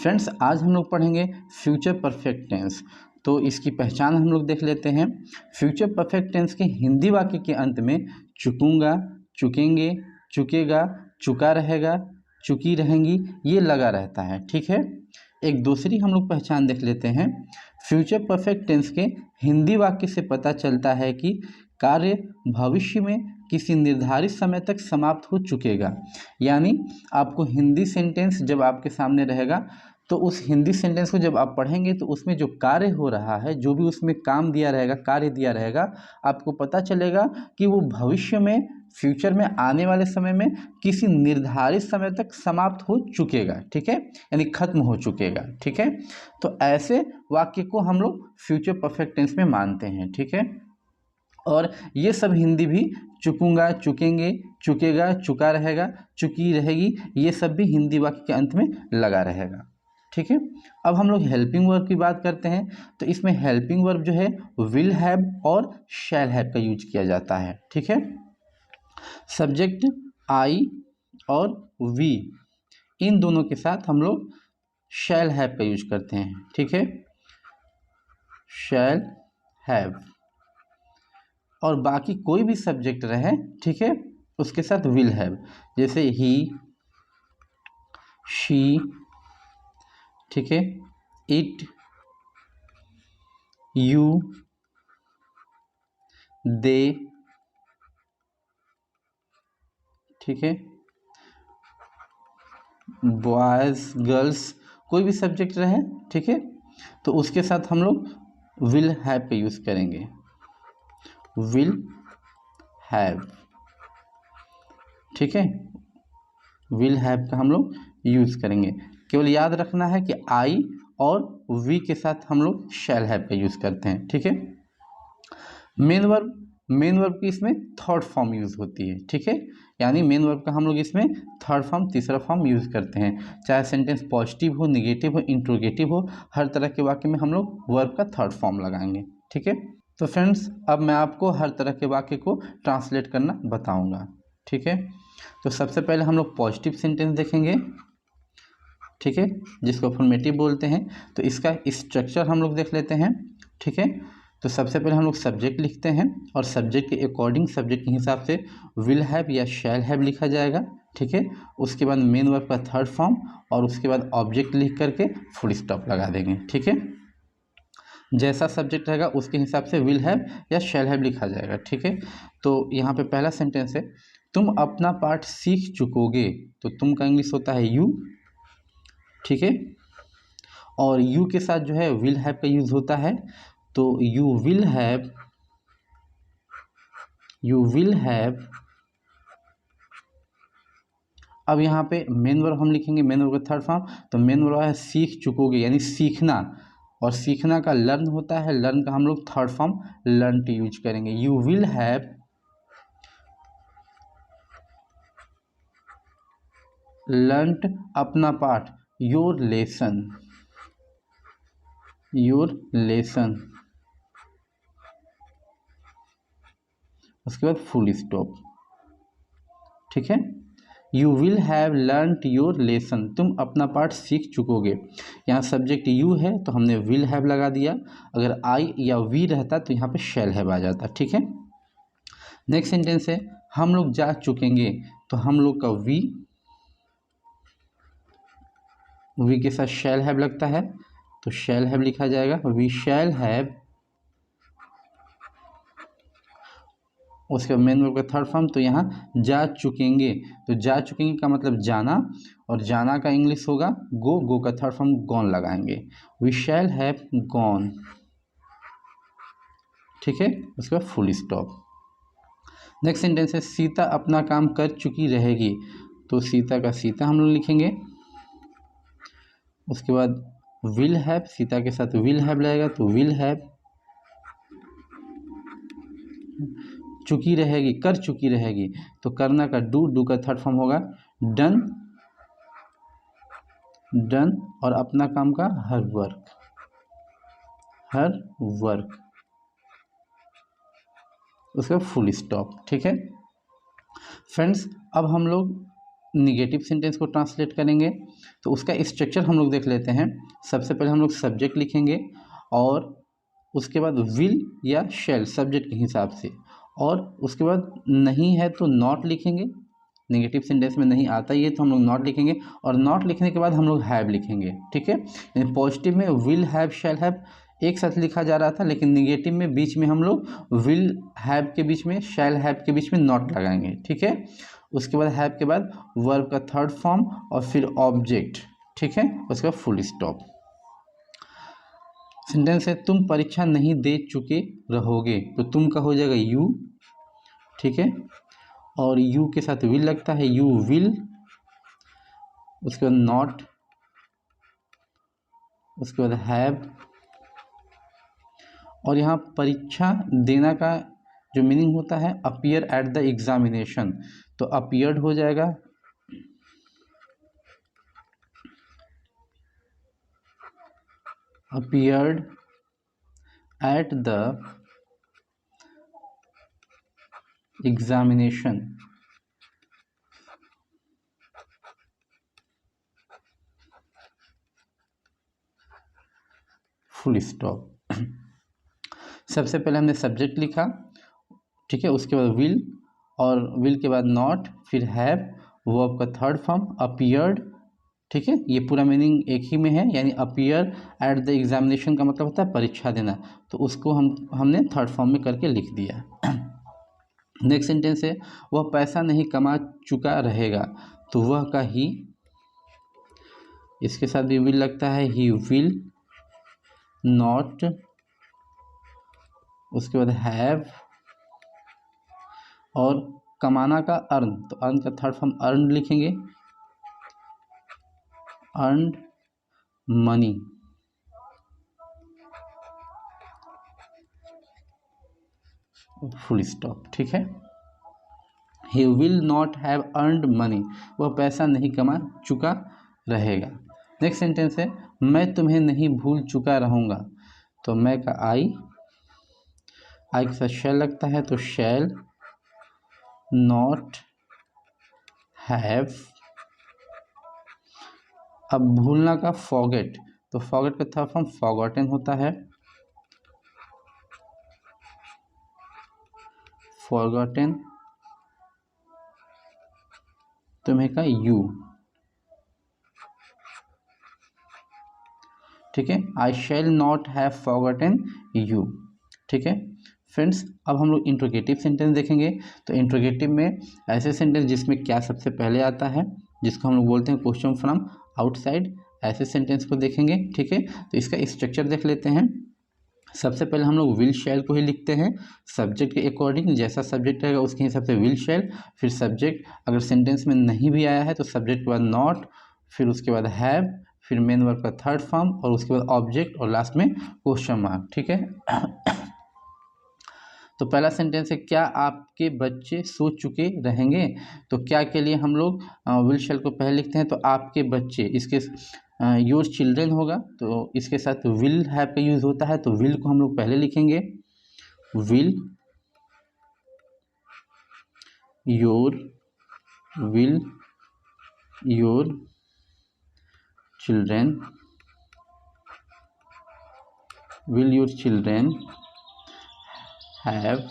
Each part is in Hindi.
फ्रेंड्स, आज हम लोग पढ़ेंगे फ्यूचर परफेक्ट टेंस। तो इसकी पहचान हम लोग देख लेते हैं। फ्यूचर परफेक्ट टेंस के हिंदी वाक्य के अंत में चुकूंगा, चुकेंगे, चुकेगा, चुका रहेगा, चुकी रहेंगी ये लगा रहता है। ठीक है। एक दूसरी हम लोग पहचान देख लेते हैं। फ्यूचर परफेक्ट टेंस के हिंदी वाक्य से पता चलता है कि कार्य भविष्य में किसी निर्धारित समय तक समाप्त हो चुकेगा। यानी आपको हिंदी सेंटेंस जब आपके सामने रहेगा तो उस हिंदी सेंटेंस को जब आप पढ़ेंगे तो उसमें जो कार्य हो रहा है, जो भी उसमें काम दिया रहेगा, कार्य दिया रहेगा, आपको पता चलेगा कि वो भविष्य में, फ्यूचर में, आने वाले समय में किसी निर्धारित समय तक समाप्त हो चुकेगा। ठीक है, यानी खत्म हो चुकेगा। ठीक है, तो ऐसे वाक्य को हम लोग फ्यूचर परफेक्ट टेंस में मानते हैं। ठीक है, और ये सब हिंदी भी चुकूंगा, चुकेंगे, चुकेगा, चुका रहेगा, चुकी रहेगी, ये सब भी हिंदी वाक्य के अंत में लगा रहेगा। ठीक है, अब हम लोग हेल्पिंग वर्ब की बात करते हैं। तो इसमें हेल्पिंग वर्ब जो है विल हैव और शैल हैव का यूज किया जाता है। ठीक है, सब्जेक्ट आई और वी, इन दोनों के साथ हम लोग शैल हैव का यूज करते हैं। ठीक है, शैल हैव, और बाकी कोई भी सब्जेक्ट रहे, ठीक है, उसके साथ विल हैव, जैसे ही, शी, ठीक है, इट, यू, दे, ठीक है, बॉयज, गर्ल्स, कोई भी सब्जेक्ट रहे, ठीक है, तो उसके साथ हम लोग विल हैव का यूज करेंगे। विल हैव, ठीक है, विल हैव का हम लोग यूज करेंगे। केवल याद रखना है कि आई और वी के साथ हम लोग शैल हैव का यूज करते हैं। ठीक है, मेन वर्ब की इसमें थर्ड फॉर्म यूज होती है। ठीक है, यानी मेन वर्ब का हम लोग इसमें थर्ड फॉर्म, तीसरा फॉर्म यूज करते हैं। चाहे सेंटेंस पॉजिटिव हो, निगेटिव हो, इंट्रोगेटिव हो, हर तरह के वाक्य में हम लोग वर्ब का थर्ड फॉर्म लगाएंगे। ठीक है, तो फ्रेंड्स अब मैं आपको हर तरह के वाक्य को ट्रांसलेट करना बताऊंगा। ठीक है, तो सबसे पहले हम लोग पॉजिटिव सेंटेंस देखेंगे। ठीक है, जिसको अफर्मेटिव बोलते हैं। तो इसका स्ट्रक्चर हम लोग देख लेते हैं। ठीक है, तो सबसे पहले हम लोग सब्जेक्ट लिखते हैं और सब्जेक्ट के अकॉर्डिंग, सब्जेक्ट के हिसाब से विल हैव या शैल हैव लिखा जाएगा। ठीक है, उसके बाद मेन वर्ब का थर्ड फॉर्म और उसके बाद ऑब्जेक्ट लिख करके फुल स्टॉप लगा देंगे। ठीक है, जैसा सब्जेक्ट रहेगा उसके हिसाब से विल हैव या शैल हैव लिखा जाएगा। ठीक है, तो यहाँ पे पहला सेंटेंस है, तुम अपना पाठ सीख चुकोगे। तो तुम का इंग्लिश होता है यू। ठीक है, और यू के साथ जो है विल हैव का यूज होता है। तो यू विल हैव, अब यहाँ पे मेन वर्ब हम लिखेंगे, मेन वर्ब का थर्ड फॉर्म। तो मेन वर्ब है सीख चुकोगे, यानी सीखना, और सीखना का लर्न होता है, लर्न का हम लोग third form learn to use करेंगे। यू विल हैव लर्नड अपना पाठ, योर लेसन, उसके बाद फुल स्टॉप। ठीक है, you will have learned your lesson, तुम अपना पाठ सीख चुकोगे। यहाँ सब्जेक्ट यू है तो हमने विल हैव लगा दिया। अगर आई या वी रहता तो यहाँ पे शैल हैव आ जाता। ठीक है, नेक्स्ट सेंटेंस है, हम लोग जा चुकेंगे। तो हम लोग का वी के साथ शैल हैव लगता है, तो शैल हैव लिखा जाएगा। वी शैल हैव, उसके मेन वर्ब का थर्ड फॉर्म। तो यहाँ जा चुकेंगे, तो जा चुकेंगे का मतलब जाना, और जाना का इंग्लिश होगा गो, गो का थर्ड फॉर्म गॉन लगाएंगे। We shall have gone. ठीक है, उसके बाद फुल स्टॉप। नेक्स्ट सेंटेंस है, सीता अपना काम कर चुकी रहेगी। तो सीता का सीता हम लोग लिखेंगे। उसके बाद विल हैव, सीता के साथ विल हैव लगेगा, तो विल हैव चुकी रहेगी, कर चुकी रहेगी। तो करना का डू का थर्ड फॉर्म होगा डन, और अपना काम का हर वर्क, उसका फुल स्टॉप। ठीक है फ्रेंड्स, अब हम लोग निगेटिव सेंटेंस को ट्रांसलेट करेंगे। तो उसका स्ट्रक्चर हम लोग देख लेते हैं। सबसे पहले हम लोग सब्जेक्ट लिखेंगे और उसके बाद विल या शैल सब्जेक्ट के हिसाब से, और उसके बाद नहीं है तो नॉट लिखेंगे। नेगेटिव सेंटेंस में नहीं आता ये तो हम लोग नॉट लिखेंगे, और नॉट लिखने के बाद हम लोग हैव लिखेंगे। ठीक है, पॉजिटिव में विल हैव शैल हैव एक साथ लिखा जा रहा था, लेकिन निगेटिव में बीच में हम लोग विल हैव के बीच में शैल हैव के बीच में नॉट लगाएंगे। ठीक है, उसके बाद हैव के बाद वर्ब का थर्ड फॉर्म और फिर ऑब्जेक्ट। ठीक है, उसके बाद फुल स्टॉप। सेंटेंस है तुम परीक्षा नहीं दे चुके रहोगे, तो तुम का हो जाएगा यू। ठीक है, और यू के साथ विल लगता है, यू विल। उसके बाद नॉट, उसके बाद हैव। और यहाँ परीक्षा देना का जो मीनिंग होता है अपीयर एट द एग्जामिनेशन, तो अपीयर्ड हो जाएगा, appeared at the examination. Full stop. सबसे पहले हमने सब्जेक्ट लिखा, ठीक है, उसके बाद विल, और विल के बाद नॉट, फिर हैव, वर्ब का थर्ड फॉर्म अपीयर्ड। ठीक है, ये पूरा मीनिंग एक ही में है, यानी अपीयर एट द एग्जामिनेशन का मतलब होता है परीक्षा देना, तो उसको हमने थर्ड फॉर्म में करके लिख दिया। नेक्स्ट सेंटेंस है वह पैसा नहीं कमा चुका रहेगा, तो वह का ही, इसके साथ भी विल लगता है, ही विल नॉट, उसके बाद हैव, और कमाना का अर्न, तो अर्न का थर्ड फॉर्म अर्न लिखेंगे, अर्न मनी। Full stop. ठीक है, he will not have earned money, वह पैसा नहीं कमा चुका रहेगा। नेक्स्ट सेंटेंस है मैं तुम्हें नहीं भूल चुका रहूँगा, तो मैं का आई के साथ शैल लगता है, तो शैल नॉट हैव। अब भूलना का फॉरगेट, तो फॉरगेट का थर्ड फॉर्म फॉरगॉटन होता है, फॉरगॉटन, तुम्हें का यू। ठीक है, I shall not have forgotten you. ठीक है फ्रेंड्स, अब हम लोग इंट्रोगेटिव सेंटेंस देखेंगे। तो इंट्रोगेटिव में ऐसे सेंटेंस जिसमें क्या सबसे पहले आता है, जिसको हम लोग बोलते हैं क्वेश्चन फ्रॉम आउटसाइड, ऐसे सेंटेंस को देखेंगे। ठीक है, तो इसका स्ट्रक्चर देख लेते हैं। सबसे पहले हम लोग विल शैल को ही लिखते हैं सब्जेक्ट के अकॉर्डिंग, जैसा सब्जेक्ट रहेगा उसके हिसाब से विल शैल, फिर सब्जेक्ट अगर सेंटेंस में नहीं भी आया है तो सब्जेक्ट के बाद नॉट, फिर उसके बाद हैव, फिर मेन वर्ब का थर्ड फॉर्म, और उसके बाद ऑब्जेक्ट, और लास्ट में क्वेश्चन मार्क। ठीक है, तो पहला सेंटेंस है क्या आपके बच्चे सो चुके रहेंगे, तो क्या के लिए हम लोग विल शैल को पहले लिखते हैं, तो आपके बच्चे, इसके योर चिल्ड्रन होगा, तो इसके साथ विल हैव का यूज होता है, तो विल को हम लोग पहले लिखेंगे, will your, will your children, will your children have,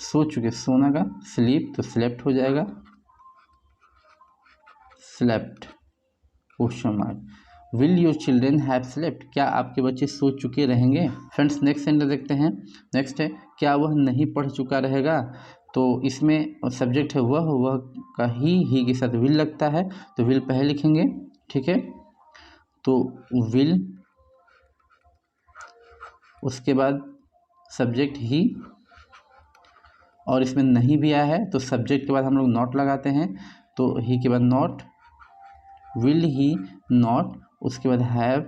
सो चुके, सोना का स्लीप, तो स्लेप्ट हो जाएगा, slept question mark. Will your children have slept, क्या आपके बच्चे सो चुके रहेंगे। फ्रेंड्स नेक्स्ट सेंटेंस देखते हैं। नेक्स्ट है क्या वह नहीं पढ़ चुका रहेगा, तो इसमें सब्जेक्ट है वह का ही के साथ विल लगता है, तो विल पहले लिखेंगे। ठीक है, तो विल, उसके बाद सब्जेक्ट ही, और इसमें नहीं भी आया है तो सब्जेक्ट के बाद हम लोग नॉट लगाते हैं, तो ही के बाद नॉट, विल ही नॉट, उसके बाद हैव,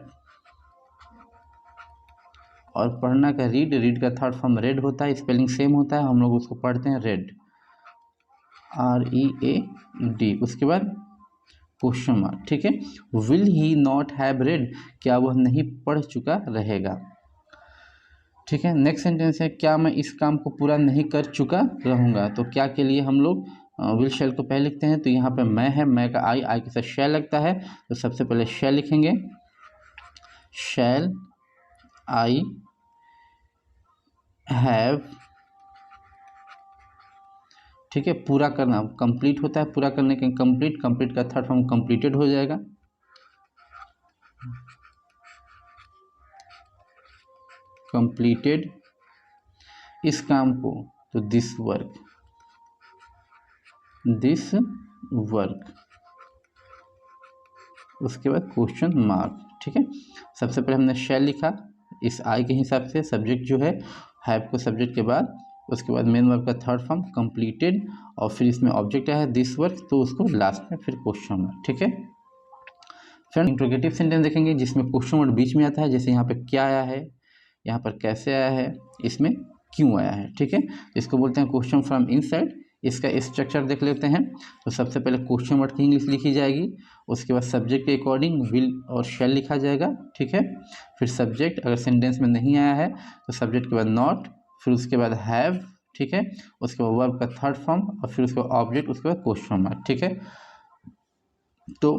और पढ़ना का रीड, रीड का थर्ड फॉर्म रेड होता है, स्पेलिंग सेम होता है, हम लोग उसको पढ़ते हैं रेड, READ, उसके बाद क्वेश्चन मार्क। ठीक है, will he not have read, क्या वह नहीं पढ़ चुका रहेगा। ठीक है, नेक्स्ट सेंटेंस है क्या मैं इस काम को पूरा नहीं कर चुका रहूँगा, तो क्या के लिए हम लोग विल शैल को पहले लिखते हैं, तो यहाँ पे मैं है, मैं का आई के साथ शैल लगता है, तो सबसे पहले शैल लिखेंगे, शैल आई हैव, ठीक है। पूरा करना कंप्लीट होता है, पूरा करने के कंप्लीट, कंप्लीट का थर्ड फॉर्म कंप्लीटेड हो जाएगा, कंप्लीटेड इस काम को, तो दिस वर्क, दिस वर्क, उसके बाद क्वेश्चन मार्क, ठीक है। सबसे पहले हमने शैल लिखा इस आई के हिसाब से, सब्जेक्ट जो है हैव को सब्जेक्ट के बाद, उसके बाद मेन वर्ब का थर्ड फॉर्म कंप्लीटेड, और फिर इसमें ऑब्जेक्ट आया है दिस वर्क, तो उसको लास्ट में फिर क्वेश्चन मार्क, ठीक है। फ्रेंड इंट्रोगेटिव सेंटेंस देखेंगे जिसमें क्वेश्चन वर्ड बीच में आता है, जैसे यहाँ पे क्या आया है, यहाँ पर कैसे आया है, इसमें क्यों आया है, ठीक है। इसको बोलते हैं क्वेश्चन फ्रॉम इनसाइड। इसका स्ट्रक्चर देख लेते हैं। तो सबसे पहले क्वेश्चन वर्ड की इंग्लिश लिखी जाएगी, उसके बाद सब्जेक्ट के अकॉर्डिंग विल और शैल लिखा जाएगा, ठीक है। फिर सब्जेक्ट अगर सेंटेंस में नहीं आया है तो सब्जेक्ट के बाद नॉट, फिर उसके बाद हैव, ठीक है। उसके बाद वर्ब का थर्ड फॉर्म, और फिर उसके बाद ऑब्जेक्ट, उसके बाद क्वेश्चन मार्क, ठीक है। तो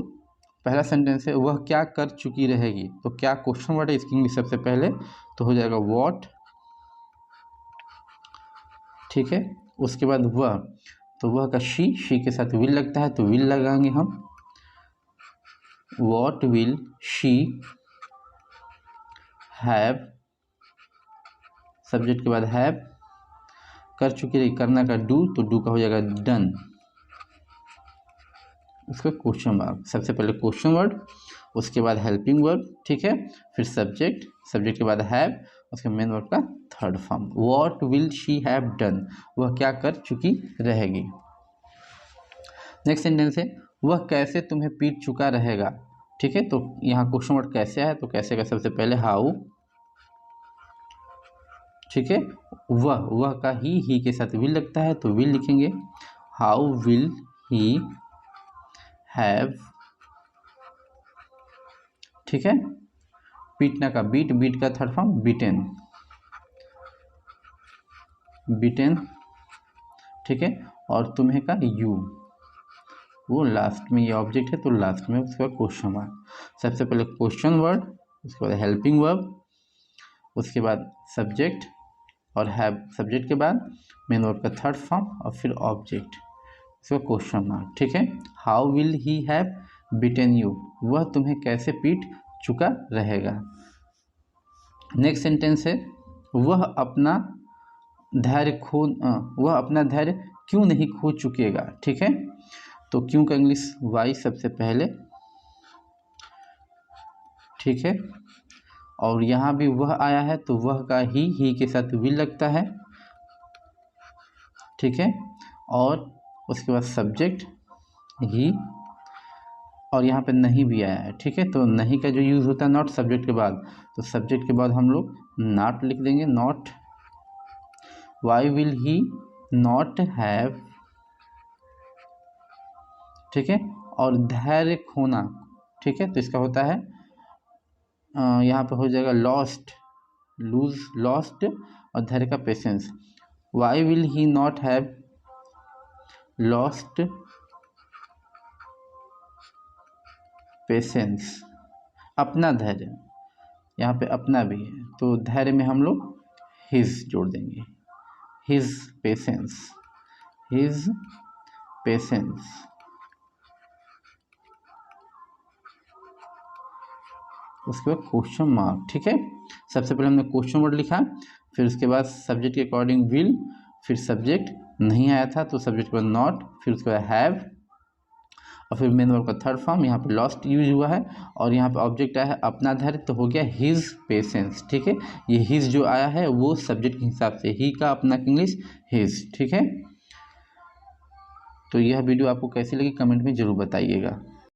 पहला सेंटेंस है वह क्या कर चुकी रहेगी, तो क्या क्वेश्चन वर्ड है, इसकी इंग्लिश सबसे पहले तो हो जाएगा व्हाट, ठीक है। उसके बाद वह, तो वह का शी के साथ विल लगता है, तो विल लगाएंगे हम, what will she have, subject के बाद हैव, कर चुकी रही, करना का डू, तो डू का हो जाएगा डन, उसका क्वेश्चन मार्क। सबसे पहले क्वेश्चन वर्ड, उसके बाद हेल्पिंग वर्ब, ठीक है। फिर सब्जेक्ट, सब्जेक्ट के बाद हैव, उसके मेन वर्ब का third form. What will she have done, वह क्या कर चुकी रहेगी। नेक्स्ट सेंटेंस है वह कैसे तुम्हें पीट चुका रहेगा, ठीक है। तो यहाँ क्वेश्चन वर्ड कैसे है, तो कैसे का सबसे पहले हाउ, ठीक है। वह का ही के साथ विल लगता है, तो विल लिखेंगे, हाउ विल ही हैव, ठीक है। पीटना का बीट, बीट का थर्ड फॉर्म बीटेन, बीटेन, ठीक है। और तुम्हें का यू, वो लास्ट में ये ऑब्जेक्ट है, तो लास्ट में उसके बाद क्वेश्चन मार्क। सबसे पहले क्वेश्चन वर्ड, उसके बाद हेल्पिंग वर्ब, उसके बाद सब्जेक्ट और हैव, सब्जेक्ट के बाद मेन वर्ब का थर्ड फॉर्म, और फिर ऑब्जेक्ट, उसका क्वेश्चन मार्क, ठीक है। How will he have beaten you, वह तुम्हें कैसे पीट चुका रहेगा। नेक्स्ट सेंटेंस है वह अपना धैर्य क्यों नहीं खो चुकेगा, ठीक है। तो क्यों का इंग्लिश वाई सबसे पहले, ठीक है। और यहाँ भी वह आया है, तो वह का ही के साथ विल लगता है, ठीक है। और उसके बाद सब्जेक्ट ही, और यहाँ पे नहीं भी आया है, ठीक है। तो नहीं का जो यूज़ होता है नॉट सब्जेक्ट के बाद, तो सब्जेक्ट के बाद हम लोग नॉट लिख देंगे, not, why will he not have, ठीक है। और धैर्य खोना, ठीक है, तो इसका होता है यहाँ पे हो जाएगा लॉस्ट, लूज, लॉस्ट, और धैर्य का patience, why will he not have lost patience, अपना धैर्य, यहाँ पे अपना भी है, तो धैर्य में हम लोग हिज जोड़ देंगे, हिज पेशेंस, हिज पेशेंस। उसके बाद क्वेश्चन मार्क, ठीक है। सबसे पहले हमने क्वेश्चन वर्ड लिखा, फिर उसके बाद सब्जेक्ट के अकॉर्डिंग विल, फिर सब्जेक्ट नहीं आया था तो सब्जेक्ट के बाद नॉट, फिर उसके बाद हैव, और फिर मेन वर्ब का थर्ड फॉर्म, यहाँ पे लॉस्ट यूज हुआ है, और यहाँ पे ऑब्जेक्ट आया है अपना धैर्य, तो हो गया हिज पेशेंस, ठीक है। ये हिज जो आया है वो सब्जेक्ट के हिसाब से, ही का अपना इंग्लिश हिज, ठीक है। तो यह वीडियो आपको कैसी लगी कमेंट में ज़रूर बताइएगा।